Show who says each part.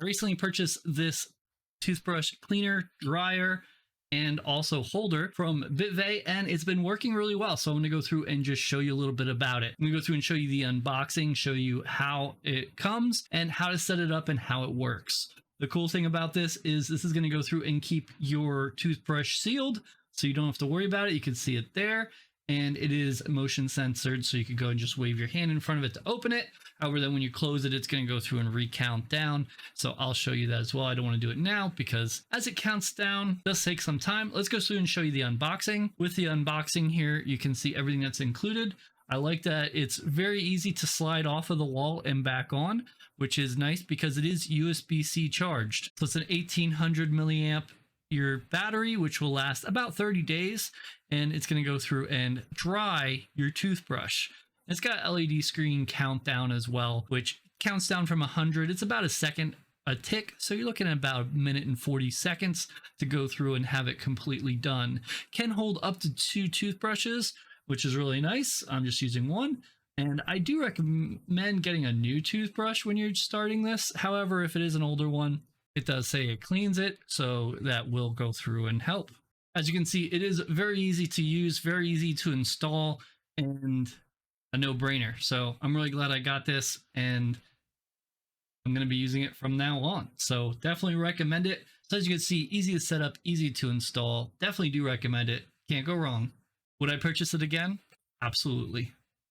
Speaker 1: I recently purchased this toothbrush cleaner, dryer, and also holder from Bitvae, and it's been working really well. So I'm going to go through and just show you a little bit about it. I'm going to go through and show you the unboxing, show you how it comes and how to set it up and how it works. The cool thing about this is going to go through and keep your toothbrush sealed, so you don't have to worry about it. You can see it there, and it is motion censored, so you could go and just wave your hand in front of it to open it. However, then when you close it, it's going to go through and recount down. So I'll show you that as well. I don't want to do it now because as it counts down, it does take some time. Let's go through and show you the unboxing. With the unboxing here, you can see everything that's included. I like that it's very easy to slide off of the wall and back on, which is nice because it is USB-C charged. So it's an 1800 milliamp your battery, which will last about 30 days, and it's going to go through and dry your toothbrush. It's got LED screen countdown as well, which counts down from 100. It's about a second a tick, so you're looking at about a minute and 40 seconds to go through and have it completely done. Can hold up to 2 toothbrushes, which is really nice. I'm just using one, and I do recommend getting a new toothbrush when you're starting this. However, if it is an older one, it does say it cleans it, so that will go through and help. As you can see, it is very easy to use, very easy to install, and a no-brainer. So I'm really glad I got this, and I'm going to be using it from now on. So definitely recommend it. So as you can see, easy to set up, easy to install. Definitely do recommend it. Can't go wrong. Would I purchase it again? Absolutely.